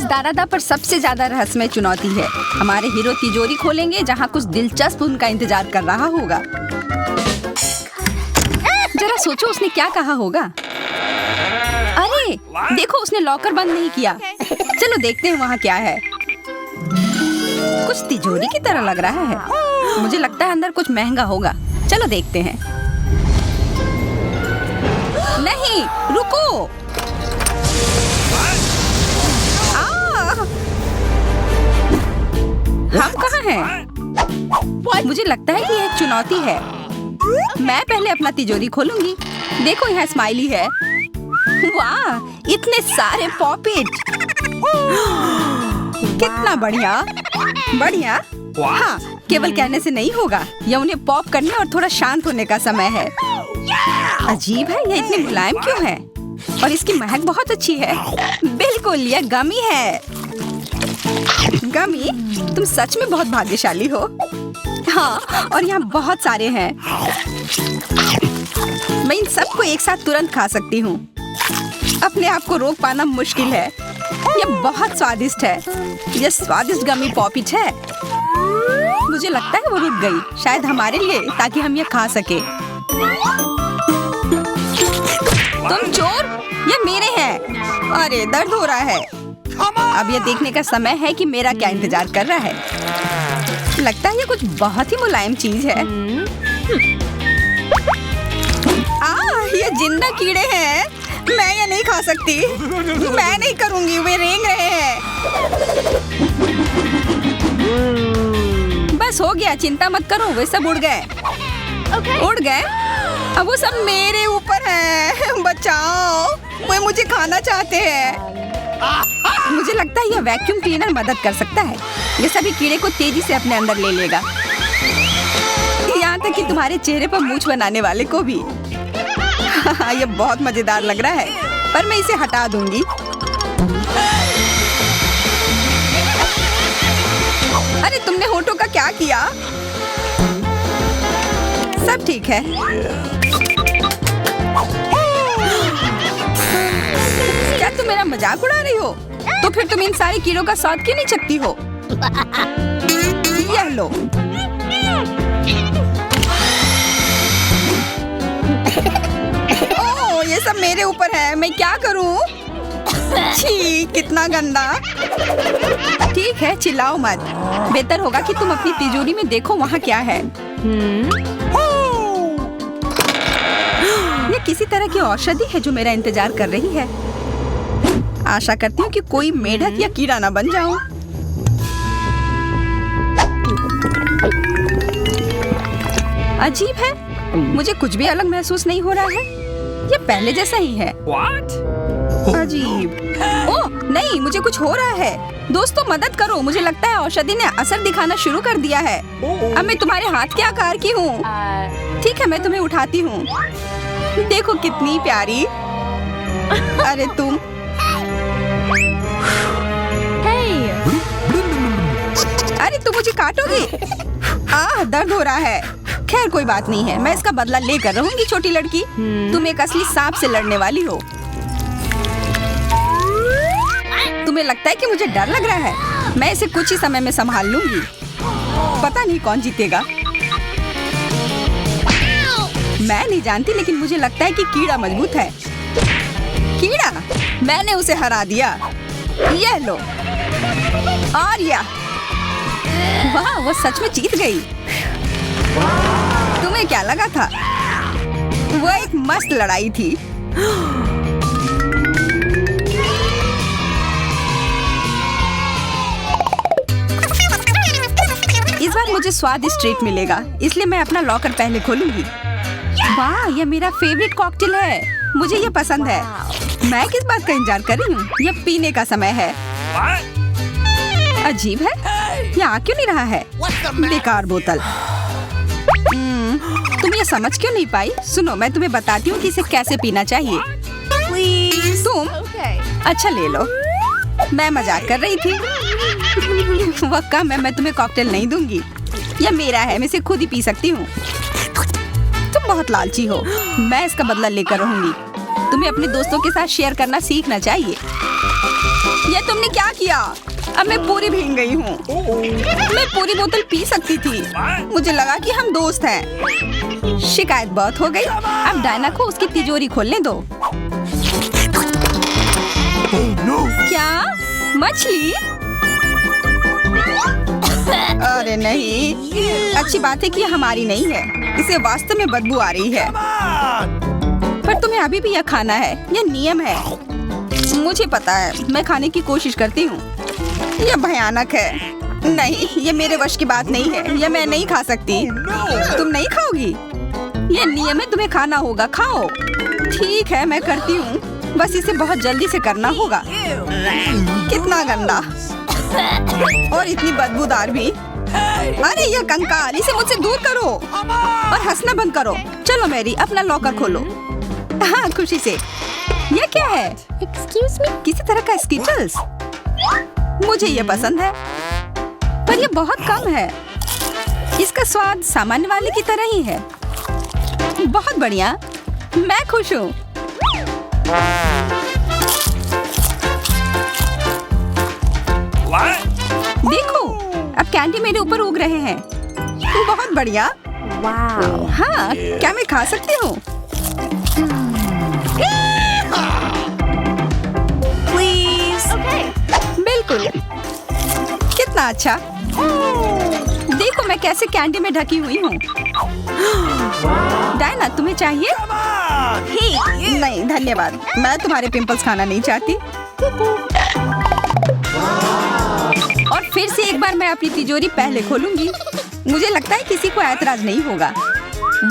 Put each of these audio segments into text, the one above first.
दारादा पर सबसे ज्यादा रहस्यमय चुनौती है। हमारे हीरो तिजोरी खोलेंगे जहाँ कुछ दिलचस्प उनका इंतजार कर रहा होगा। जरा सोचो उसने क्या कहा होगा। अरे देखो, उसने लॉकर बंद नहीं किया। चलो देखते हैं वहाँ क्या है। कुछ तिजोरी की तरह लग रहा है। मुझे लगता है अंदर कुछ महंगा होगा। चलो देखते हैं। नहीं, रुको। हम कहाँ हैं? मुझे लगता है कि यह एक चुनौती है। मैं पहले अपना तिजोरी खोलूंगी। देखो यहाँ स्माइली है। वाह, इतने सारे पॉपिट। कितना बढ़िया। बढ़िया। हाँ, केवल कहने से नहीं होगा। यह उन्हें पॉप करने और थोड़ा शांत होने का समय है। अजीब है, यह इतनी मुलायम क्यों है? और इसकी महक बहुत अच्छी है। बिल्कुल, यह गमी है। गमी, तुम सच में बहुत भाग्यशाली हो। हाँ, और यहाँ बहुत सारे हैं। मैं इन सबको एक साथ तुरंत खा सकती हूँ। अपने आप को रोक पाना मुश्किल है। यह बहुत स्वादिष्ट है। यह स्वादिष्ट गमी पॉपिट है। मुझे लगता है वो रुक गई, शायद हमारे लिए, ताकि हम ये खा सके। तुम चोर, ये मेरे हैं। अरे दर्द हो रहा है। अब ये देखने का समय है कि मेरा क्या इंतजार कर रहा है। लगता है ये कुछ बहुत ही मुलायम चीज है। ये जिंदा कीड़े हैं। मैं ये नहीं खा सकती। मैं नहीं करूंगी, वे रेंग रहे हैं। बस हो गया, चिंता मत करो, वे सब उड़ गए। उड़ गए? अब वो सब मेरे ऊपर है। बचाओ, वे मुझे खाना चाहते हैं। मुझे लगता है यह वैक्यूम क्लीनर मदद कर सकता है। ये सभी कीड़े को तेजी से अपने अंदर ले लेगा, यहाँ तक कि तुम्हारे चेहरे पर मूंछ बनाने वाले को भी। यह बहुत मजेदार लग रहा है, पर मैं इसे हटा दूंगी। अरे तुमने होठों का क्या किया? सब ठीक है। क्या तुम मेरा मजाक उड़ा रही हो? तो फिर तुम इन सारे कीड़ों का स्वाद क्यों नहीं चखती हो? यह लो। ओह, ये सब मेरे ऊपर है। मैं क्या करूं? छी, कितना गंदा। ठीक है, चिल्लाओ मत। बेहतर होगा कि तुम अपनी तिजोरी में देखो वहाँ क्या है। ये किसी तरह की औषधि है जो मेरा इंतजार कर रही है। आशा करती हूँ कि कोई मेढक या कीड़ा ना बन जाऊं। अजीब है, मुझे कुछ भी अलग महसूस नहीं हो रहा है। ये पहले जैसा ही है। अजीब। ओह नहीं, मुझे कुछ हो रहा है। दोस्तों मदद करो, मुझे लगता है औषधि ने असर दिखाना शुरू कर दिया है। अब मैं तुम्हारे हाथ के आकार की हूँ। ठीक है, मैं तुम्हें उठाती हूँ। देखो कितनी प्यारी। अरे तुम। अरे तुम मुझे काटोगी? दर्द हो रहा है। खैर कोई बात नहीं है, मैं इसका बदला लेकर रहूंगी। छोटी लड़की, तुम एक असली सांप से लड़ने वाली हो। तुम्हें लगता है कि मुझे डर लग रहा है? मैं इसे कुछ ही समय में संभाल लूंगी। पता नहीं कौन जीतेगा। मैं नहीं जानती, लेकिन मुझे लगता है कि कीड़ा मजबूत है। कीड़ा, मैंने उसे हरा दिया। यह लो। और यह, वाह, वो सच में जीत गई। तुम्हें क्या लगा था? वो एक मस्त लड़ाई थी। इस बार मुझे स्वादिष्ट ट्रीट मिलेगा, इसलिए मैं अपना लॉकर पहले खोलूंगी। वाह, यह मेरा फेवरेट कॉकटेल है। मुझे यह पसंद है। मैं किस बात का इंतजार कर रही हूँ? यह पीने का समय है। अजीब है, यह आ क्यों नहीं रहा है? बेकार बोतल। तुम ये समझ क्यों नहीं पाई? सुनो, मैं तुम्हें बताती हूँ कि इसे कैसे पीना चाहिए। तुम अच्छा ले लो। मैं मजाक कर रही थी। वह कम है, मैं तुम्हें कॉकटेल नहीं दूंगी। यह मेरा है, मैं इसे खुद ही पी सकती हूँ। तुम बहुत लालची हो। मैं इसका बदला लेकर रहूंगी। तुम्हें अपने दोस्तों के साथ शेयर करना सीखना चाहिए। ये तुमने क्या किया? अब मैं पूरी भीग गई हूँ। मैं पूरी बोतल पी सकती थी। मुझे लगा कि हम दोस्त हैं। शिकायत बहुत हो गई। अब डायना को उसकी तिजोरी खोलने दो। क्या? मछली? अरे नहीं, अच्छी बात है कि ये हमारी नहीं है। इसे वास्तव में बदबू आ रही है। पर तुम्हें अभी भी यह खाना है, यह नियम है। मुझे पता है, मैं खाने की कोशिश करती हूँ। यह भयानक है। नहीं, ये मेरे वश की बात नहीं है। यह मैं नहीं खा सकती। तुम नहीं खाओगी? यह नियम है, तुम्हें खाना होगा। खाओ। ठीक है, मैं करती हूँ। बस इसे बहुत जल्दी से करना होगा। कितना गंदा और इतनी बदबूदार भी। अरे यह कंकाल, इसे मुझसे दूर करो और हंसना बंद करो। चलो मैरी, अपना लॉकर खोलो। हाँ, खुशी से। यह क्या है? Excuse me? किसी तरह का स्किटल्स। मुझे ये पसंद है, पर यह बहुत कम है। इसका स्वाद सामान्य वाले की तरह ही है। बहुत बढ़िया, मैं खुश हूँ। देखो, अब कैंडी मेरे ऊपर उग रहे हैं। बहुत बढ़िया। Wow. हाँ, क्या मैं खा सकती हूँ? Please. Okay. बिल्कुल। कितना अच्छा। देखो मैं कैसे कैंडी में ढकी हुई हूँ। डायना, तुम्हें चाहिए? नहीं धन्यवाद, मैं तुम्हारे पिंपल्स खाना नहीं चाहती। और फिर से एक बार मैं अपनी तिजोरी पहले खोलूंगी। मुझे लगता है किसी को ऐतराज नहीं होगा।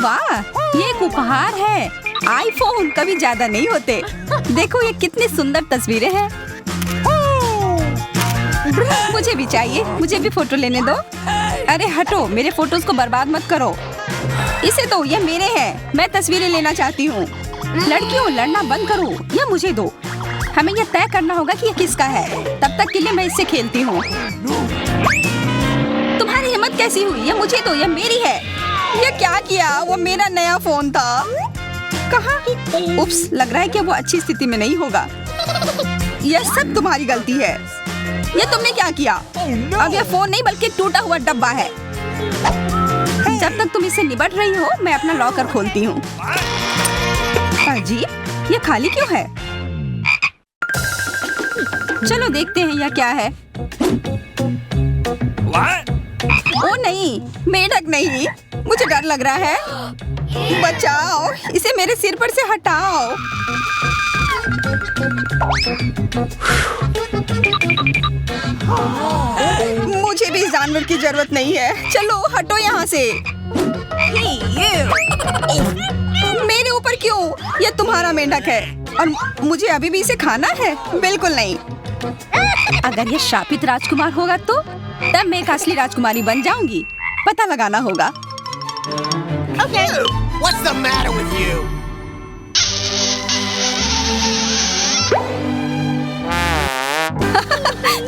वाह, ये एक उपहार है। आईफोन कभी ज्यादा नहीं होते। देखो ये कितनी सुंदर तस्वीरें हैं। मुझे भी चाहिए, मुझे भी फोटो लेने दो। अरे हटो, मेरे फोटोज को बर्बाद मत करो। इसे दो, ये मेरे हैं। मैं तस्वीरें लेना चाहती हूँ। लड़कियों, लड़ना बंद करो, यह मुझे दो। हमें यह तय करना होगा कि यह किसका है। तब तक के लिए मैं इससे खेलती हूँ। तुम्हारी हिम्मत कैसी हुई? यह मुझे दो, यह मेरी है। यह क्या किया? वो मेरा नया फोन था। कहाँ? उप्स, लग रहा है कि वो अच्छी स्थिति में नहीं होगा। यह सब तुम्हारी गलती है। ये तुमने क्या किया? अब यह फोन नहीं बल्कि टूटा हुआ डब्बा है। जब तक तुम इससे निपट रही हो, मैं अपना लॉकर खोलती हूँ। अजीब, ये खाली क्यों है? चलो देखते हैं यह क्या है। ओ नहीं, मेढक नहीं। मुझे डर लग रहा है। बचाओ, इसे मेरे सिर पर से हटाओ। मुझे भी इस जानवर की जरूरत नहीं है। चलो हटो यहाँ से। मेरे ऊपर क्यों? यह तुम्हारा मेंढक है और मुझे अभी भी इसे खाना है? बिल्कुल नहीं। अगर ये शापित राजकुमार होगा तो तब मैं एक असली राजकुमारी बन जाऊंगी। पता लगाना होगा। Okay. What's the matter with you?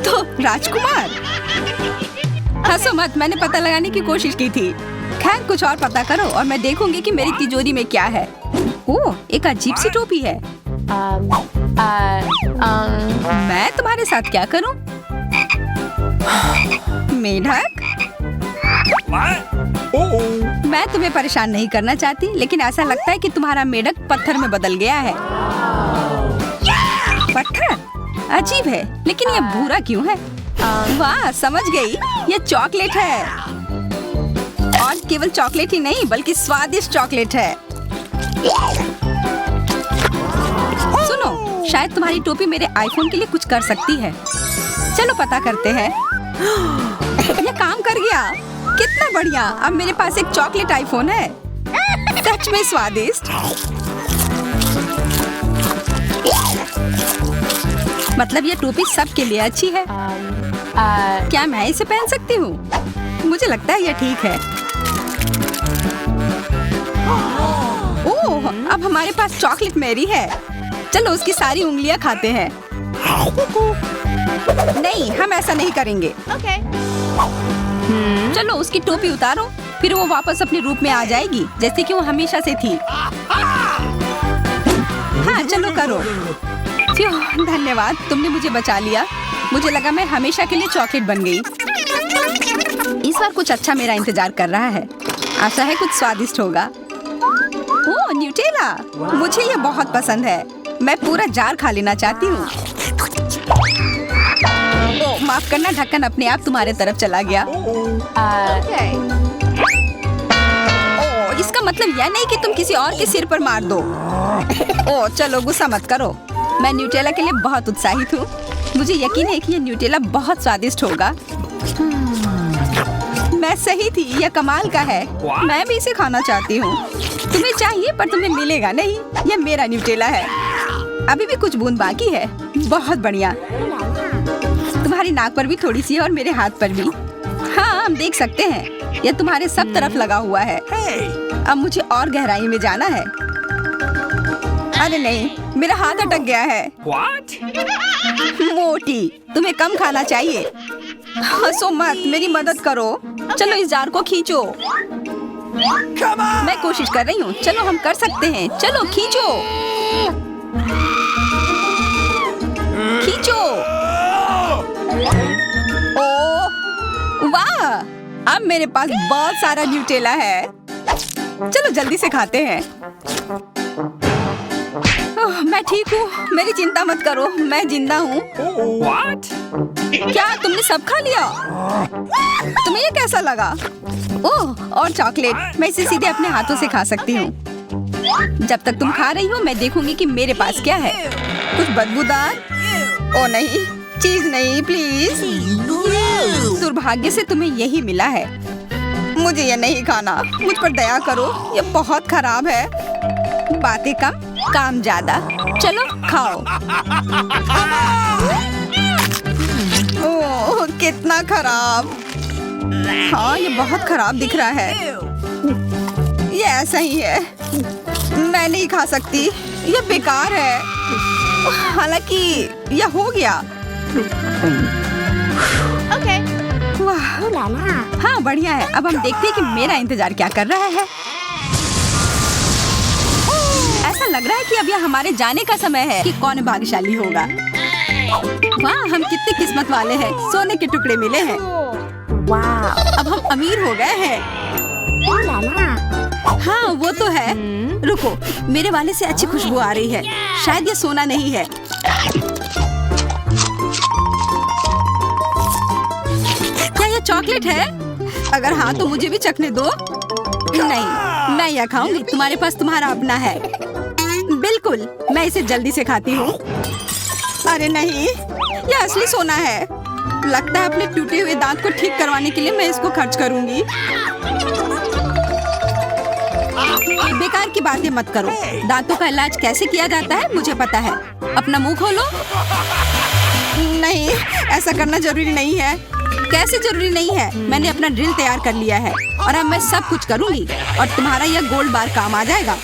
तो राजकुमार, हंसो मत, मैंने पता लगाने की कोशिश की थी। खैर कुछ और पता करो और मैं देखूंगी कि मेरी तिजोरी में क्या है। ओह, एक अजीब सी टोपी है। मैं तुम्हारे साथ क्या करूं? मेढक, मैं तुम्हें परेशान नहीं करना चाहती, लेकिन ऐसा लगता है कि तुम्हारा मेढक पत्थर में बदल गया है। पत्थर? अजीब है, लेकिन ये भूरा क्यों है? वाह, समझ गई, ये चॉकलेट है। और केवल चॉकलेट ही नहीं बल्कि स्वादिष्ट चॉकलेट है। सुनो, शायद तुम्हारी टोपी मेरे आईफोन के लिए कुछ कर सकती है। चलो पता करते हैं। ये काम कर गया। कितना बढ़िया, अब मेरे पास एक चॉकलेट आईफोन है। सच में स्वादिष्ट। मतलब ये टोपी सबके लिए अच्छी है। क्या मैं इसे पहन सकती हूँ? मुझे लगता है ये ठीक है। ओह, अब हमारे पास चॉकलेट मैरी है। चलो उसकी सारी उंगलियां खाते हैं। नहीं, हम ऐसा नहीं करेंगे। Okay. चलो उसकी टोपी उतारो, फिर वो वापस अपने रूप में आ जाएगी जैसे कि वो हमेशा से थी। हाँ चलो करो। फ्यू, धन्यवाद, तुमने मुझे बचा लिया। मुझे लगा मैं हमेशा के लिए चॉकलेट बन गई। इस बार कुछ अच्छा मेरा इंतजार कर रहा है। आशा है कुछ स्वादिष्ट होगा। ओह, न्यूटेला, मुझे ये बहुत पसंद है। मैं पूरा जार खा लेना चाहती हूँ। ओह, माफ करना, ढक्कन अपने आप तुम्हारे तरफ चला गया। ओह, इसका मतलब यह नहीं कि तुम किसी और के सिर पर मार दो। ओह, चलो गुस्सा मत करो। मैं न्यूटेला के लिए बहुत उत्साहित हूँ। मुझे यकीन है कि ये न्यूटेला बहुत स्वादिष्ट होगा। मैं सही थी, यह कमाल का है। मैं भी इसे खाना चाहती हूँ। तुम्हें चाहिए पर तुम्हें मिलेगा नहीं। यह मेरा न्यूटेला है। अभी भी कुछ बूंद बाकी है। बहुत बढ़िया। तुम्हारी नाक पर भी थोड़ी सी है और मेरे हाथ पर भी। हाँ, हम देख सकते हैं। यह तुम्हारे सब तरफ लगा हुआ है। अब मुझे और गहराई में जाना है। अरे नहीं, मेरा हाथ अटक गया है। मोटी, तुम्हें कम खाना चाहिए। हंसो मत, मेरी मदद करो। चलो इस जार को खींचो। मैं कोशिश कर रही हूँ। चलो हम कर सकते हैं। चलो खींचो, खींचो। ओह वाह, अब मेरे पास बहुत सारा न्यूटेला है। चलो जल्दी से खाते हैं। ओह, मैं ठीक हूँ, मेरी चिंता मत करो, मैं जिंदा हूँ। क्या तुमने सब खा लिया? तुम्हें ये कैसा लगा? ओह, और चॉकलेट। मैं इसे सीधे अपने हाथों से खा सकती हूँ। जब तक तुम खा रही हो मैं देखूंगी कि मेरे पास क्या है। कुछ बदबूदार? ओह नहीं, चीज नहीं, प्लीज। दुर्भाग्य से तुम्हें यही मिला है। मुझे ये नहीं खाना। मुझ पर दया करो, ये बहुत खराब है। बातें कम, काम ज्यादा। चलो खाओ। ओह, कितना खराब। हाँ, ये बहुत खराब दिख रहा है। ये ऐसा ही है। मैं नहीं खा सकती, ये बेकार है। हालांकि यह हो गया। Okay. वाह, हाँ बढ़िया है। अब हम देखते हैं कि मेरा इंतजार क्या कर रहा है। ऐसा लग रहा है कि अब यह हमारे जाने का समय है कि कौन भाग्यशाली होगा। वाह, हम कितने किस्मत वाले हैं। सोने के टुकड़े मिले हैं। Wow. अब हम अमीर हो गए हैं। हाँ वो तो है। रुको, मेरे वाले से अच्छी खुशबू आ रही है। शायद ये सोना नहीं है। क्या ये चॉकलेट है? अगर हाँ तो मुझे भी चखने दो। नहीं, मैं यह खाऊंगी। तुम्हारे पास तुम्हारा अपना है। बिल्कुल, मैं इसे जल्दी से खाती हूँ। अरे नहीं, यह असली सोना है। लगता है अपने टूटे हुए दांत को ठीक करवाने के लिए मैं इसको खर्च करूंगी। बेकार की बातें मत करो। दांतों का इलाज कैसे किया जाता है मुझे पता है। अपना मुंह खोलो। नहीं, ऐसा करना जरूरी नहीं है। कैसे जरूरी नहीं है? मैंने अपना ड्रिल तैयार कर लिया है और अब मैं सब कुछ करूंगी और तुम्हारा यह गोल्ड बार काम आ जाएगा।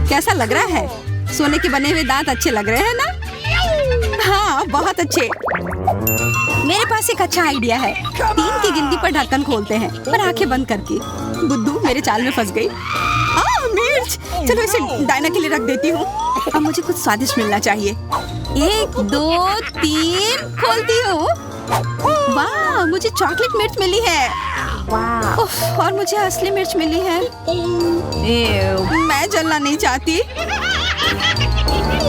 कैसा लग रहा है? सोने के बने हुए दांत अच्छे लग रहे हैं ना? हाँ, बहुत अच्छे। मेरे पास एक अच्छा आइडिया है। 3 की गिनती पर ढक्कन खोलते हैं, पर आंखें बंद करके। बुद्धू मेरे चाल में फंस गई। मिर्च। चलो इसे डायना के लिए रख देती हूँ। अब मुझे कुछ स्वादिष्ट मिलना चाहिए। 1 2 3 खोलती हूँ। वाह, मुझे चॉकलेट मिर्च मिली है। Wow. उफ, और मुझे असली मिर्च मिली है। मैं जलना नहीं चाहती,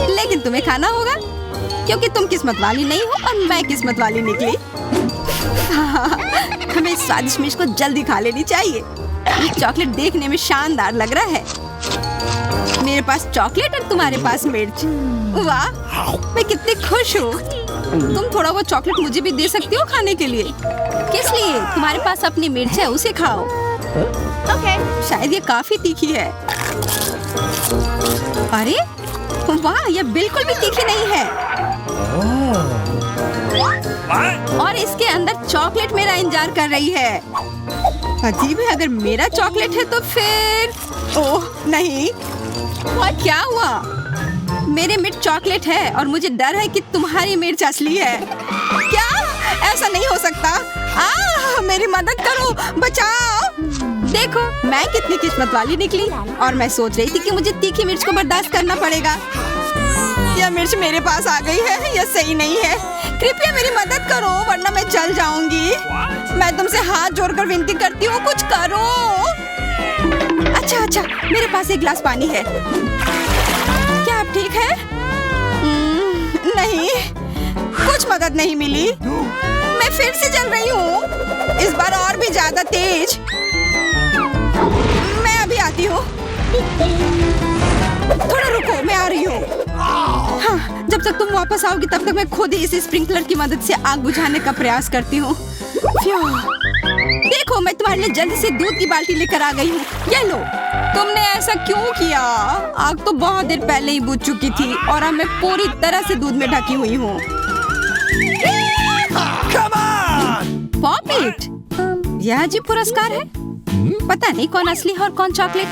लेकिन तुम्हें खाना होगा क्योंकि तुम किस्मत वाली नहीं हो और मैं किस्मत वाली निकली। हमें इस स्वादिष्ट मिर्च को जल्दी खा लेनी चाहिए। ये चॉकलेट देखने में शानदार लग रहा है। मेरे पास चॉकलेट और तुम्हारे पास मिर्च। वाह, मैं कितनी खुश हूँ। तुम थोड़ा वो चॉकलेट मुझे भी दे सकती हो खाने के लिए। किस लिए? तुम्हारे पास अपनी मिर्च है, उसे खाओ। Okay. शायद ये काफी तीखी है। अरे वाह, यह बिल्कुल भी तीखी नहीं है। और इसके अंदर चॉकलेट मेरा इंतजार कर रही है। अजीब है, अगर मेरा चॉकलेट है तो फिर ओह नहीं। क्या हुआ? मेरे मिर्च चॉकलेट है और मुझे डर है कि तुम्हारी मिर्च असली है। क्या? ऐसा नहीं हो सकता। मेरी मदद करो, बचाओ। देखो मैं कितनी किस्मत वाली निकली और मैं सोच रही थी कि मुझे तीखी मिर्च को बर्दाश्त करना पड़ेगा। यह मिर्च मेरे पास आ गई है। यह सही नहीं है। कृपया मेरी मदद करो वरना मैं जल जाऊंगी। मैं तुमसे हाथ जोड़कर विनती करती हूँ, कुछ करो। अच्छा, मेरे पास एक गिलास पानी है। क्या आप ठीक है? नहीं, कुछ मदद नहीं मिली। मैं फिर से जल रही हूँ, इस बार और भी ज्यादा तेज। मैं अभी आती हूँ। थोड़ा रुको, मैं आ रही हूँ। हाँ, जब तक तुम वापस आओगी तब तक मैं खुद ही इस स्प्रिंकलर की मदद से आग बुझाने का प्रयास करती हूँ। देखो, मैं तुम्हारे लिए जल्दी से दूध की बाल्टी लेकर आ गई हूँ। ये लो। तुमने ऐसा क्यों किया? आग तो बहुत देर पहले ही बुझ चुकी थी और अब मैं पूरी तरह से दूध में ढकी हुई हूँ। पॉपिट, यह अजीब पुरस्कार है। पता नहीं कौन असली है और कौन चॉकलेट।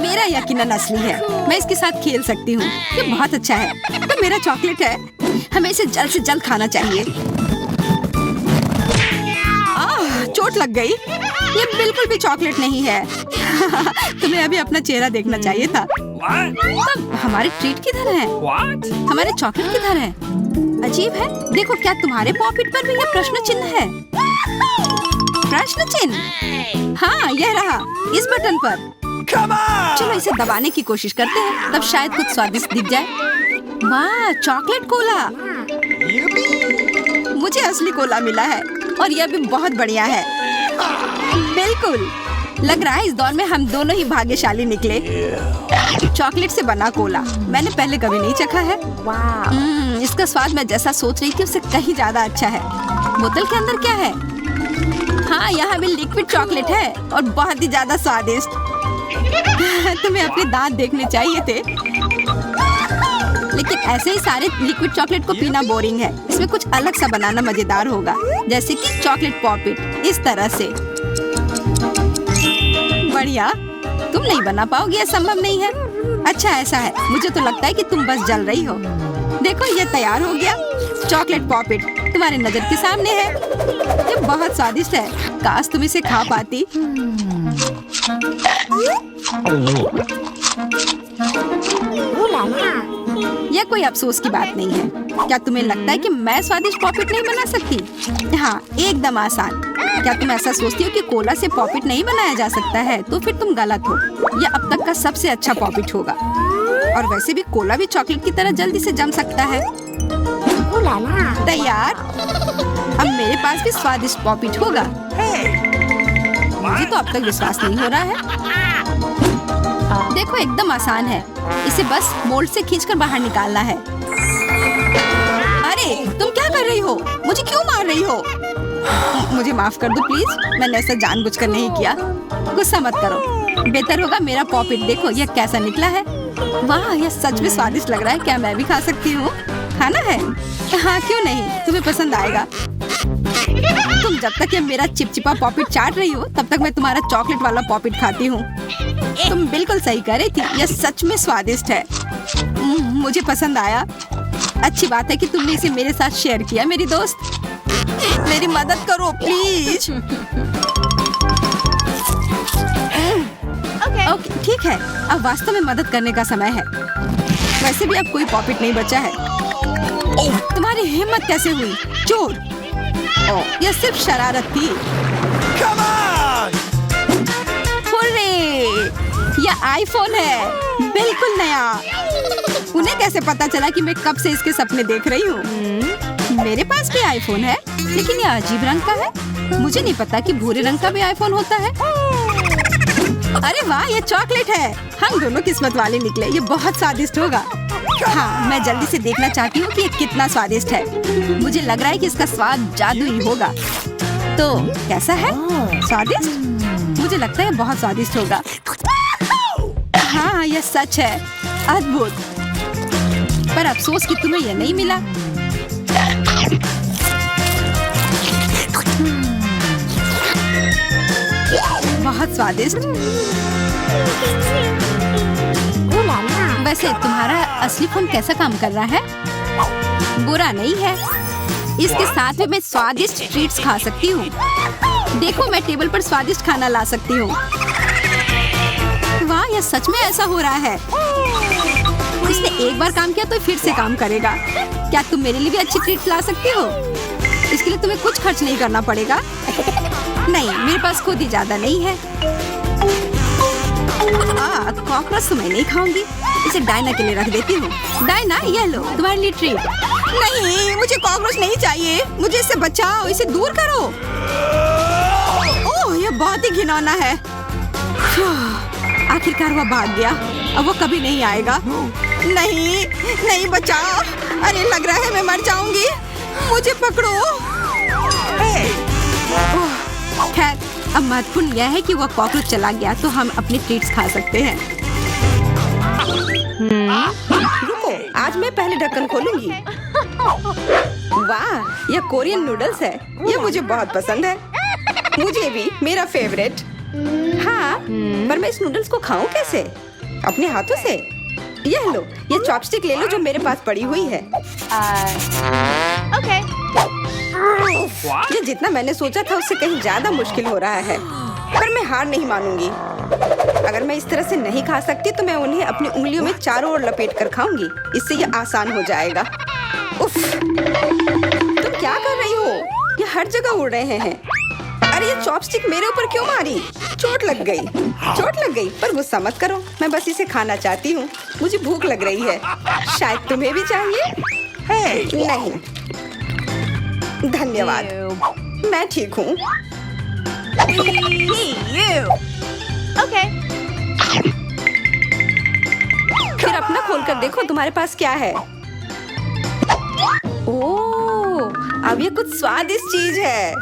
मेरा यकीनन असली है। मैं इसके साथ खेल सकती हूँ। ये बहुत अच्छा है। तो मेरा चॉकलेट है। हमें इसे जल्द से जल्द खाना चाहिए। चोट लग गई। ये बिल्कुल भी चॉकलेट नहीं है। तुम्हें अभी अपना चेहरा देखना चाहिए था। तब हमारे ट्रीट किधर है? हमारे चॉकलेट किधर है? अजीब है। देखो, क्या तुम्हारे पॉकेट पर भी ये प्रश्न चिन्ह है? प्रश्न चिन्ह? हाँ, यह रहा, इस बटन पर। चलो इसे दबाने की कोशिश करते हैं, तब शायद कुछ स्वादिष्ट दिख जाए। वाह, चॉकलेट कोला। मुझे असली कोला मिला है और यह भी बहुत बढ़िया है। बिल्कुल, लग रहा है इस दौर में हम दोनों ही भाग्यशाली निकले। चॉकलेट से बना कोला मैंने पहले कभी नहीं चखा है। इसका स्वाद मैं जैसा सोच रही थी उससे कहीं ज्यादा अच्छा है। बोतल के अंदर क्या है? हाँ, यहाँ भी लिक्विड चॉकलेट है और बहुत ही ज्यादा स्वादिष्ट। तुम्हें अपने दांत देखने चाहिए थे। लेकिन ऐसे ही सारे लिक्विड चॉकलेट को पीना बोरिंग है। इसमें कुछ अलग सा बनाना मजेदार होगा, जैसे कि चॉकलेट पॉपिट, इस तरह से। बढ़िया। तुम नहीं बना पाओगे, यह संभव नहीं है। अच्छा, ऐसा है। मुझे तो लगता है कि तुम बस जल रही हो। देखो, यह तैयार हो गया। चॉकलेट पॉपिट तुम्हारे नजर के सामने है। ये बहुत स्वादिष्ट है। काश तुम इसे खा पाती। यह कोई अफसोस की बात नहीं है। क्या तुम्हें लगता है कि मैं स्वादिष्ट पॉपिट नहीं बना सकती? हाँ, एकदम आसान। क्या तुम ऐसा सोचती हो कि कोला से पॉपिट नहीं बनाया जा सकता है? तो फिर तुम गलत हो। यह अब तक का सबसे अच्छा पॉपिट होगा। और वैसे भी कोला भी चॉकलेट की तरह जल्दी से जम सकता है। तैयार। अब मेरे पास भी स्वादिष्ट पॉपिट होगा। मुझे तो अब तक विश्वास नहीं हो रहा है। देखो, एकदम आसान है। इसे बस मोल्ड से खींचकर बाहर निकालना है। अरे, तुम क्या कर रही हो? मुझे क्यों मार रही हो? मुझे माफ कर दो प्लीज। मैंने ऐसा जानबूझकर नहीं किया। गुस्सा मत करो। बेहतर होगा मेरा पॉपिट देखो यह कैसा निकला है। वाह, यह सच में स्वादिष्ट लग रहा है। क्या मैं भी खा सकती हूँ? खाना है? हाँ, क्यों नहीं, तुम्हें पसंद आएगा। तुम जब तक ये मेरा चिपचिपा पॉपिट चाट रही हो तब तक मैं तुम्हारा चॉकलेट वाला पॉपिट खाती हूँ। तुम बिल्कुल सही कह रही थी। यह सच में स्वादिष्ट है। मुझे पसंद आया। अच्छी बात है कि तुमने इसे मेरे साथ शेयर किया। मेरी दोस्त, मेरी मदद करो प्लीज। ओके, ठीक है। अब वास्तव में मदद करने का समय है। वैसे भी अब कोई पॉपिट नहीं बचा है। तुम्हारी हिम्मत कैसे हुई? चोर! यह सिर्फ शरारत थी। यह आईफोन है, बिल्कुल नया। उन्हें कैसे पता चला कि मैं कब से इसके सपने देख रही हूँ? मेरे पास भी आईफोन है, लेकिन यह अजीब रंग का है। मुझे नहीं पता कि भूरे रंग का भी आईफोन होता है। अरे वाह, ये चॉकलेट है। हम दोनों किस्मत वाले निकले। ये बहुत स्वादिष्ट होगा। हाँ, मैं जल्दी से देखना चाहती हूँ कि ये कितना स्वादिष्ट है। मुझे लग रहा है कि इसका स्वाद जादुई होगा। तो कैसा है? स्वादिष्ट? मुझे लगता है बहुत स्वादिष्ट होगा। हाँ, यह सच है। अद्भुत। पर अफसोस कि तुम्हें यह नहीं मिला। बहुत स्वादिष्ट। वैसे तुम्हारा असली फोन कैसा काम कर रहा है? बुरा नहीं है। इसके साथ में मैं स्वादिष्ट ट्रीट्स खा सकती हूँ। देखो, मैं टेबल पर स्वादिष्ट खाना ला सकती हूँ। वाह, यह सच में ऐसा हो रहा है। उसने एक बार काम किया तो फिर से काम करेगा। क्या तुम मेरे लिए भी अच्छी ट्रीट ला सकती हो? इसके लिए तुम्हें कुछ खर्च नहीं करना पड़ेगा। नहीं, मेरे पास खुद ही ज्यादा नहीं है। कॉकरोच तो मैं नहीं खाऊंगी, इसे डायना के लिए रख देती हूँ। डायना, ये लो तुम्हारे लिए ट्रीट। नहीं, मुझे कॉकरोच नहीं चाहिए, मुझे इससे बचाओ, इसे दूर करो। ओह, ये बहुत ही घिनौना है। आखिरकार वो भाग गया, अब वो कभी नहीं आएगा। नहीं, नहीं बचाओ। अरे लग रहा है मैं मर जाऊंगी, मुझे पकड़ो। खैर, अब महत्वपूर्ण यह है कि वो कॉकरोच चला गया तो हम अपनी ट्रीट्स खा सकते हैं। रुको, आज मैं पहले ढक्कन खोलूंगी। वाह, यह कोरियन नूडल्स है, ये मुझे बहुत पसंद है। मुझे भी, मेरा फेवरेट। हाँ, पर मैं इस नूडल्स को खाऊं कैसे? अपने हाथों से? यह लो, ये चॉपस्टिक ले लो जो मेरे पास पड़ी हुई है। Okay. ये जितना मैंने सोचा था उससे कहीं ज्यादा मुश्किल हो रहा है, पर मैं हार नहीं मानूंगी। अगर मैं इस तरह से नहीं खा सकती तो मैं उन्हें अपनी उंगलियों में चारों ओर लपेट कर खाऊंगी, इससे ये आसान हो जाएगा। उफ, तुम क्या कर रही हो? ये हर जगह उड़ रहे हैं। अरे ये चॉपस्टिक मेरे ऊपर क्यों मारी? चोट लग गई, पर गुस्सा मत करो, मैं बस इसे खाना चाहती हूँ। मुझे भूख लग रही है, शायद तुम्हें भी चाहिए। नहीं, धन्यवाद, मैं ठीक हूँ। Okay. फिर अपना खोल कर देखो तुम्हारे पास क्या है। ओह, अब ये कुछ स्वादिष्ट चीज है।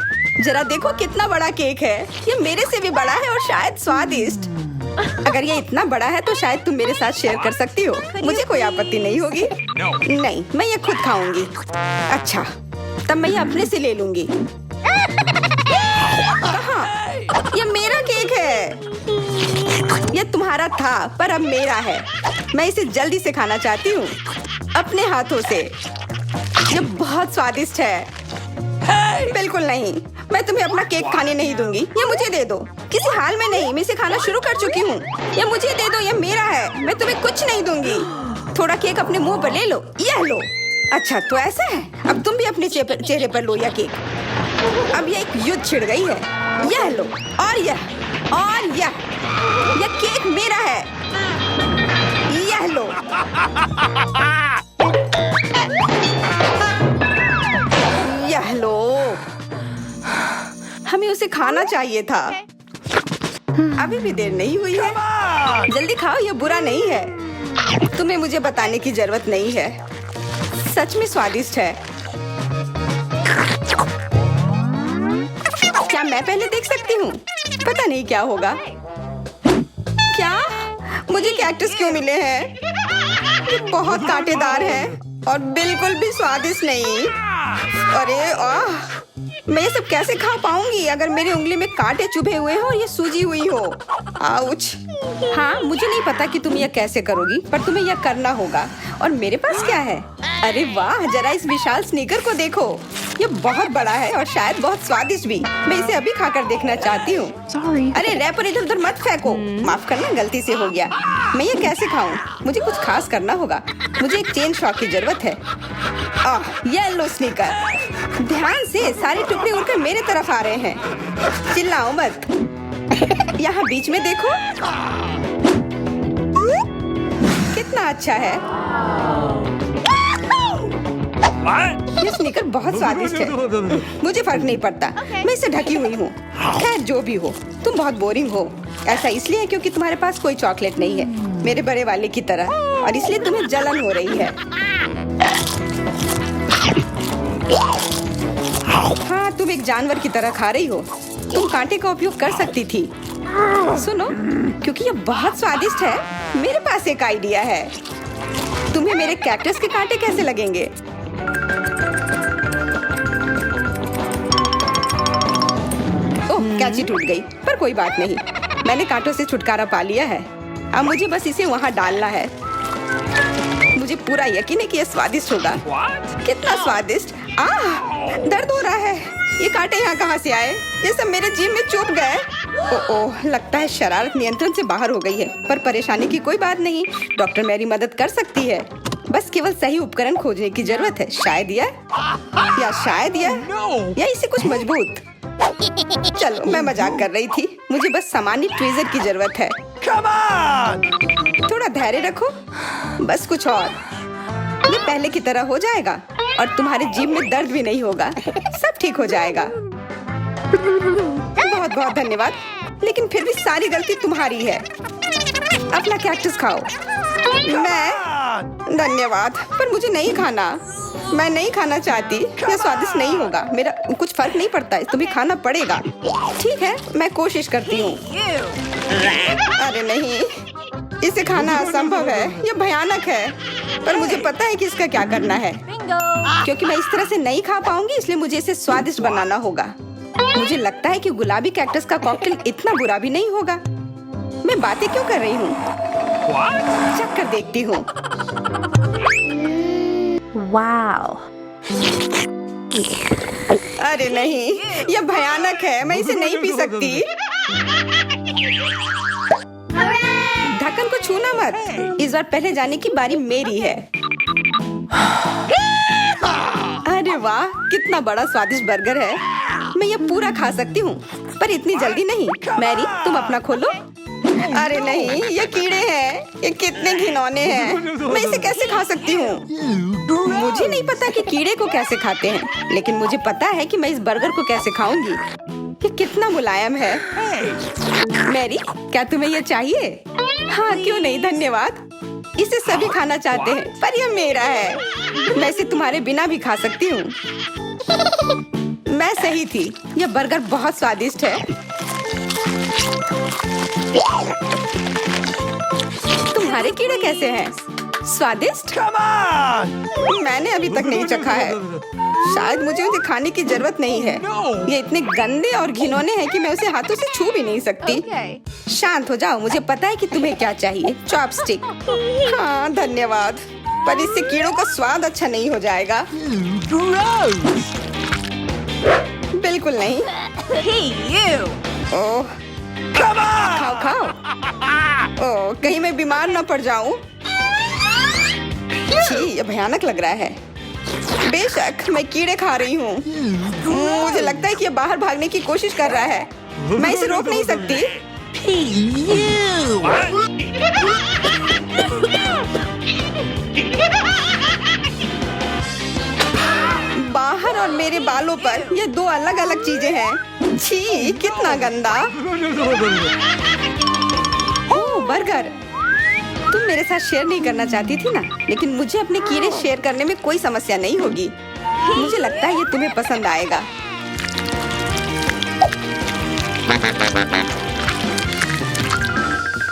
जरा देखो कितना बड़ा केक है। ये मेरे से भी बड़ा है और शायद स्वादिष्ट। अगर ये इतना बड़ा है तो शायद तुम मेरे साथ शेयर कर सकती हो, मुझे कोई आपत्ति नहीं होगी। नहीं, मैं ये खुद खाऊंगी। अच्छा, तब मैं ये अपने से ले लूंगी। कहाँ? ये मेरा केक है। ये तुम्हारा था पर अब मेरा है। मैं इसे जल्दी से खाना चाहती हूँ, अपने हाथों से। ये बहुत स्वादिष्ट है। बिल्कुल नहीं, मैं तुम्हें अपना केक खाने नहीं दूंगी। ये मुझे दे दो, किसी हाल में नहीं। मैं इसे खाना शुरू कर चुकी हूँ। ये मुझे दे दो, ये मेरा है। मैं तुम्हें कुछ नहीं दूंगी। थोड़ा केक अपने मुंह पर ले लो, यह लो। अच्छा, तो ऐसा है, अब तुम भी अपने चेहरे पर लो यह केक। अब ये एक युद्ध छिड़ गई है। यह लो, और यह केक मेरा है। यह लो। यह लो। हमें उसे खाना चाहिए था। अभी भी देर नहीं हुई है, जल्दी खाओ, ये बुरा नहीं है। तुम्हें मुझे बताने की जरूरत नहीं है, सच में स्वादिष्ट है। क्या मैं पहले देख सकती हूँ? पता नहीं क्या होगा। क्या मुझे कैक्टस क्यों मिले हैं? ये बहुत कांटेदार है और बिल्कुल भी स्वादिष्ट नहीं। अरे मैं ये सब कैसे खा पाऊंगी अगर मेरी उंगली में कांटे चुभे हुए हो और ये सूजी हुई हो। आउच। हाँ, मुझे नहीं पता कि तुम यह कैसे करोगी, पर तुम्हें यह करना होगा। और मेरे पास क्या है? अरे वाह, जरा इस विशाल स्नीकर को देखो। ये बहुत बड़ा है और शायद बहुत स्वादिष्ट भी। मैं इसे अभी खाकर देखना चाहती हूँ। अरे रैपर इधर उधर मत फेंको। माफ करना, गलती से हो गया। मैं ये कैसे खाऊं? मुझे कुछ खास करना होगा। मुझे एक चेन शॉक की जरूरत है। ये लो स्नीकर। ध्यान से, सारे टुकड़े उड़कर मेरे तरफ आ रहे हैं। चिल्लाओ मत। यहाँ बीच में देखो, कितना अच्छा है। ये स्नीकर बहुत स्वादिष्ट है। मुझे फर्क नहीं पड़ता, मैं इसे ढकी हुई हूँ। खैर जो भी हो, तुम बहुत बोरिंग हो। ऐसा इसलिए है क्योंकि तुम्हारे पास कोई चॉकलेट नहीं है, मेरे बड़े वाले की तरह, और इसलिए तुम्हें जलन हो रही है। हाँ, तुम एक जानवर की तरह खा रही हो। तुम कांटे का उपयोग कर सकती थी। सुनो, क्योंकि ये बहुत स्वादिष्ट है, मेरे पास एक आइडिया है। तुम्हें मेरे कैक्टस के कांटे कैसे लगेंगे? ओह, कैंची टूट गई, पर कोई बात नहीं, मैंने कांटों से छुटकारा पा लिया है। अब मुझे बस इसे वहाँ डालना है। मुझे पूरा यकीन है कि यह स्वादिष्ट होगा। कितना स्वादिष्ट! दर्द हो रहा है। ये कांटे यहाँ कहाँ से आए? ये सब मेरे जीभ में चुभ गए। ओह, लगता है शरारत नियंत्रण से बाहर हो गई है, पर परेशानी की कोई बात नहीं। डॉक्टर मेरी मदद कर सकती है। बस केवल सही उपकरण खोजने की जरूरत है। शायद या इसे कुछ मजबूत। चलो, मैं मजाक कर रही थी। मुझे बस सामान्य ट्वीजर की जरूरत है। Come on! थोड़ा धैर्य रखो, बस कुछ और। ये पहले की तरह हो जाएगा और तुम्हारे जीभ में दर्द भी नहीं होगा। सब ठीक हो जाएगा। बहुत बहुत धन्यवाद, लेकिन फिर भी सारी गलती तुम्हारी है। अपना कैक्टस खाओ। धन्यवाद, पर मुझे नहीं खाना। मैं नहीं खाना चाहती। यह स्वादिष्ट नहीं होगा। मेरा कुछ फर्क नहीं पड़ता है, तुम्हें खाना पड़ेगा। ठीक है, मैं कोशिश करती हूँ। अरे नहीं, इसे खाना असंभव है। यह भयानक है, पर मुझे पता है कि इसका क्या करना है। क्योंकि मैं इस तरह से नहीं खा पाऊंगी, इसलिए मुझे इसे स्वादिष्ट बनाना होगा। मुझे लगता है कि गुलाबी कैक्टस का कॉकटेल इतना बुरा भी नहीं होगा। मैं बातें क्यों कर रही हूँ? चख कर देखती हूँ। Wow. अरे नहीं, यह भयानक है। मैं इसे नहीं पी सकती। ढक्कन को छूना मत। इस बार पहले जाने की बारी मेरी है। अरे वाह, कितना बड़ा स्वादिष्ट बर्गर है। मैं ये पूरा खा सकती हूँ, पर इतनी जल्दी नहीं। मैरी, तुम अपना खोलो। अरे नहीं, ये कीड़े हैं। ये कितने घिनौने हैं। मैं इसे कैसे खा सकती हूँ? मुझे नहीं पता कि कीड़े को कैसे खाते हैं, लेकिन मुझे पता है कि मैं इस बर्गर को कैसे खाऊंगी। ये कितना मुलायम है। मैरी, क्या तुम्हें ये चाहिए? हाँ, क्यों नहीं, धन्यवाद। इसे सभी खाना चाहते हैं, पर यह मेरा है। मैं इसे तुम्हारे बिना भी खा सकती हूँ। मैं सही थी, यह बर्गर बहुत स्वादिष्ट है। तुम्हारे कीड़े कैसे हैं? स्वादिष्ट? Come on! मैंने अभी तक नहीं चखा है। शायद मुझे उसे खाने की जरूरत नहीं है। ये इतने गंदे और घिनौने हैं कि मैं उसे हाथों से छू भी नहीं सकती। शांत हो जाओ, मुझे पता है कि तुम्हें क्या चाहिए। चॉपस्टिक। हाँ, धन्यवाद, पर इससे कीड़ों का स्वाद अच्छा नहीं हो जाएगा। बिल्कुल नहीं। Hey, you. Oh, Come on! खाओ खाओ। ओह, कहीं मैं बीमार न पड़ जाऊं। छी, ये भयानक लग रहा है। बेशक, मैं कीड़े खा रही हूँ। मुझे लगता है कि ये बाहर भागने की कोशिश कर रहा है। मैं इसे रोक नहीं सकती। बाहर और मेरे बालों पर ये दो अलग अलग चीजें हैं। छी, कितना गंदा। ओह, बर्गर। तुम मेरे साथ शेयर नहीं करना चाहती थी ना, लेकिन मुझे अपने कीड़े शेयर करने में कोई समस्या नहीं होगी। मुझे लगता है ये तुम्हें पसंद आएगा।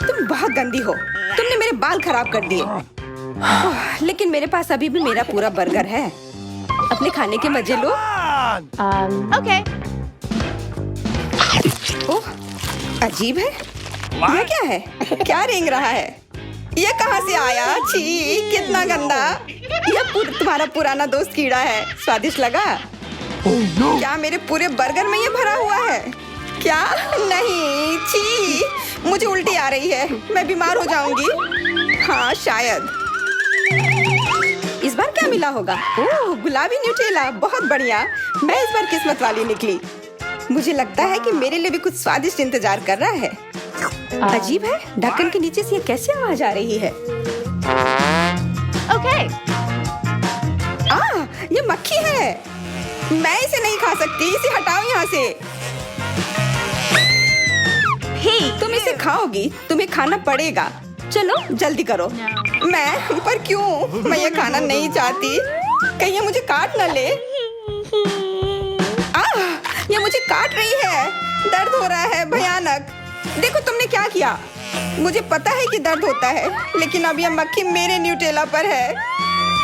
तुम बहुत गंदी हो। तुमने मेरे बाल खराब कर दिए। ओह, लेकिन मेरे पास अभी भी मेरा पूरा बर्गर है। अपने खाने के मजे लो। Okay. ओह, अजीब है। यह क्या है? क्या रेंग रहा है? ये कहाँ से आया? छी, कितना गंदा। यह तुम्हारा पुराना दोस्त कीड़ा है। स्वादिष्ट लगा? क्या मेरे पूरे बर्गर में ये भरा हुआ है? क्या? नहीं, छी, मुझे उल्टी आ रही है। मैं बीमार हो जाऊंगी। हाँ, शायद। इस बार क्या मिला होगा? ओह, गुलाबी न्यूटेला, बहुत बढ़िया। मैं इस बार किस्मत वाली निकली। मुझे लगता है कि मेरे लिए भी कुछ स्वादिष्ट इंतजार कर रहा है। अजीब है, ढक्कन के नीचे से ये कैसे आवाज आ रही है? Okay. ये मक्खी है। मैं इसे नहीं खा सकती। इसे हटाओ यहाँ से। Hey. तुम इसे खाओगी, तुम्हें खाना पड़ेगा। चलो, जल्दी करो। मैं? पर क्यों? मैं ये खाना नहीं चाहती। कहीं ये मुझे काट न ले। ये मुझे काट रही है। दर्द हो रहा है, भयानक। देखो तुमने क्या किया। मुझे पता है कि दर्द होता है, लेकिन अब यह मक्खी मेरे न्यूटेला पर है।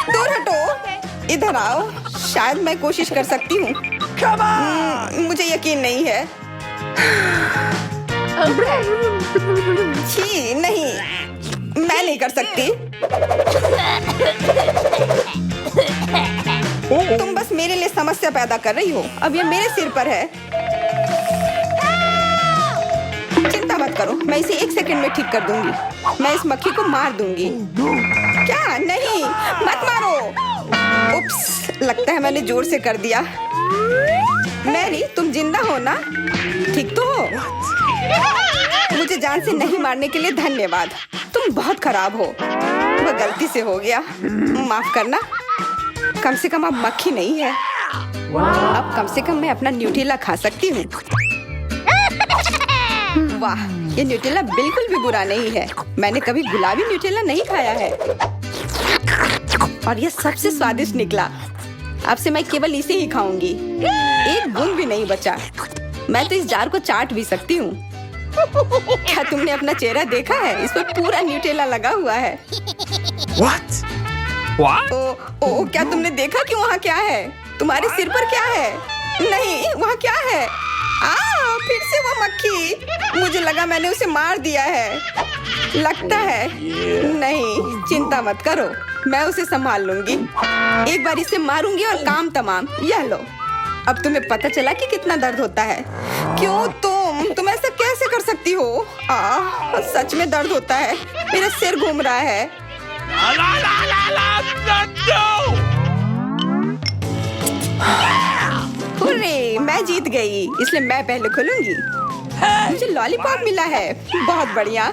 दूर हटो। इधर आओ। शायद मैं कोशिश कर सकती हूँ। मुझे यकीन नहीं है। छी, नहीं, मैं नहीं कर सकती। तुम बस मेरे लिए समस्या पैदा कर रही हो। अब ये मेरे सिर पर है। चिंता मत करो, मैं इसे 1 सेकंड में ठीक कर दूंगी। मैं इस मक्खी को मार दूंगी। क्या? नहीं, मत मारो। उप्स, लगता है मैंने जोर से कर दिया। मैरी, तुम जिंदा हो ना? ठीक तो हो? मुझे जान से नहीं मारने के लिए धन्यवाद। तुम बहुत खराब हो। वो गलती से हो गया, माफ करना। कम से कम अब मक्खी नहीं है। अब कम से कम मैं अपना न्यूटेला खा सकती हूँ। वाह, ये न्यूटेला बिल्कुल भी बुरा नहीं है। मैंने कभी गुलाबी न्यूटेला नहीं खाया है और ये सबसे स्वादिष्ट निकला। अब से मैं केवल इसे ही खाऊंगी। एक बूंद भी नहीं बचा। मैं तो इस जार को चाट भी सकती हूँ। क्या तुमने अपना चेहरा देखा है? इस पर पूरा न्यूटेला लगा हुआ है। What? What? ओ, क्या तुमने देखा कि वहाँ क्या है? तुम्हारे सिर पर क्या है? नहीं, वहाँ क्या है? फिर से वो मक्खी। मुझे लगा मैंने उसे मार दिया है। लगता है नहीं, चिंता मत करो, मैं उसे संभाल लूंगी। एक बार इसे मारूंगी और काम तमाम। यह लो। अब तुम्हें पता चला कि कितना दर्द होता है। क्यों तुम ऐसा कैसे कर सकती हो? सच में दर्द होता है। मेरा सिर घूम रहा है। हुर्रे, मैं जीत गई, इसलिए मैं पहले खोलूंगी। मुझे लॉलीपॉप मिला है। बहुत बढ़िया।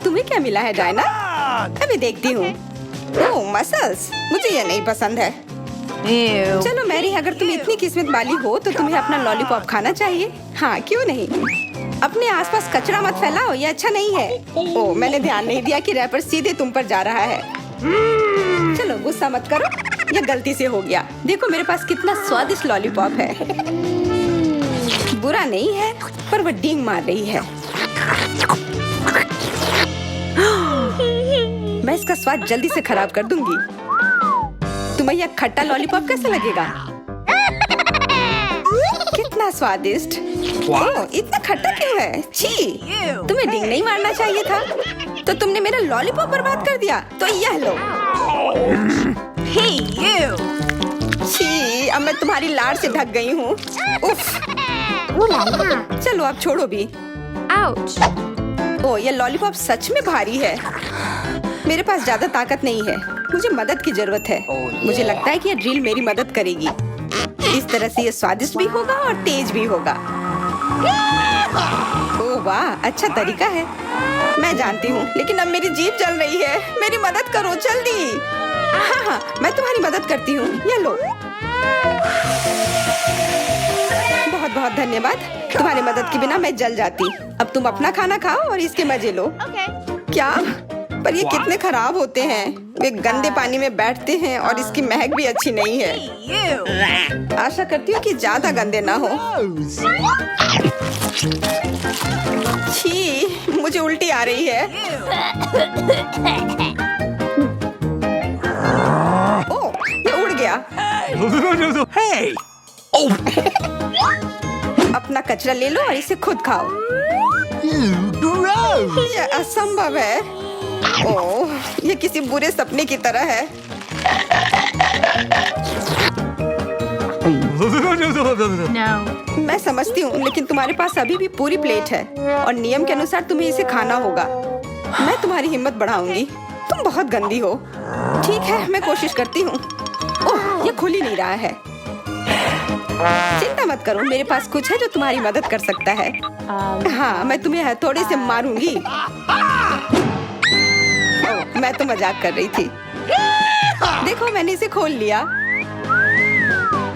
तुम्हें क्या मिला है डायना? अभी देखती हूँ। ओह, मसल्स। मुझे ये नहीं पसंद है। चलो मैरी, अगर तुम इतनी किस्मत वाली हो तो तुम्हें अपना लॉलीपॉप खाना चाहिए। हाँ, क्यों नहीं। अपने आसपास कचरा मत फैलाओ, ये अच्छा नहीं है। ओह, मैंने ध्यान नहीं दिया कि रैपर सीधे तुम पर जा रहा है। चलो गुस्सा मत करो, ये गलती से हो गया। देखो मेरे पास कितना स्वादिष्ट लॉलीपॉप है। बुरा नहीं है, पर वो डींग मार रही है। मैं इसका स्वाद जल्दी से खराब कर दूंगी। तुम्हें यह खट्टा लॉलीपॉप कैसा लगेगा? कितना स्वादिष्ट। ओह, इतना खट्टा क्यों है? छी, तुम्हें डींग नहीं मारना चाहिए था। तो तुमने मेरा लॉलीपॉप बर्बाद कर दिया। तो यह लो। Hey, you! छी, अब मैं तुम्हारी लाड़ से ढक गई हूँ। उफ। चलो अब छोड़ो भी। Ouch! ओह, ये लॉलीपॉप सच में भारी है। मेरे पास ज्यादा ताकत नहीं है, मुझे मदद की जरूरत है। मुझे लगता है कि ये ड्रिल मेरी मदद करेगी। इस तरह से ये स्वादिष्ट भी होगा और तेज भी होगा। ओह वाह, अच्छा तरीका है। मैं जानती हूँ, लेकिन अब मेरी जीभ जल रही है। मेरी मदद करो जल्दी। हाँ, मैं तुम्हारी मदद करती हूँ। ये लो। बहुत बहुत धन्यवाद। तुम्हारी मदद के बिना मैं जल जाती। अब तुम अपना खाना खाओ और इसके मजे लो। Okay. क्या? पर ये कितने खराब होते हैं। वे गंदे पानी में बैठते हैं और इसकी महक भी अच्छी नहीं है। Hey, you! आशा करती हूँ कि ज्यादा गंदे ना हो। छी, मुझे उल्टी आ रही है। ओह, ये उड़ गया। Hey! Oh! अपना कचरा ले लो और इसे खुद खाओ। Gross! ये असंभव है। ओह, ये किसी बुरे सपने की तरह है। No. मैं समझती हूँ, लेकिन तुम्हारे पास अभी भी पूरी प्लेट है और नियम के अनुसार तुम्हें इसे खाना होगा। मैं तुम्हारी हिम्मत बढ़ाऊंगी। तुम बहुत गंदी हो। ठीक है, मैं कोशिश करती हूँ। ओह, ये खुल ही नहीं रहा है। चिंता मत करो, मेरे पास कुछ है जो तुम्हारी मदद कर सकता है। हाँ, मैं तुम्हें हथौड़े से मारूंगी। ओह, मैं तो मजाक कर रही थी। देखो, मैंने इसे खोल लिया।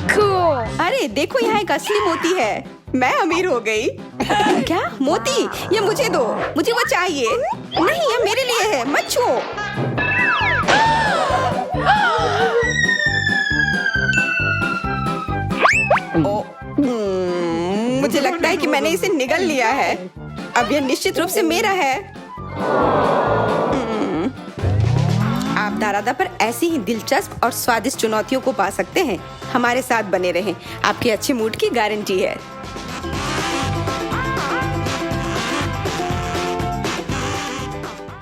Cool. अरे देखो, यहाँ एक असली मोती है। मैं अमीर हो गई। क्या? मोती? ये मुझे दो, मुझे वो चाहिए। नहीं, ये मेरे लिए है, मत छुओ। मुझे लगता है कि मैंने इसे निगल लिया है। अब यह निश्चित रूप से मेरा है। आप दारादा पर ऐसी ही दिलचस्प और स्वादिष्ट चुनौतियों को पा सकते हैं। हमारे साथ बने रहें, आपके अच्छे मूड की गारंटी है।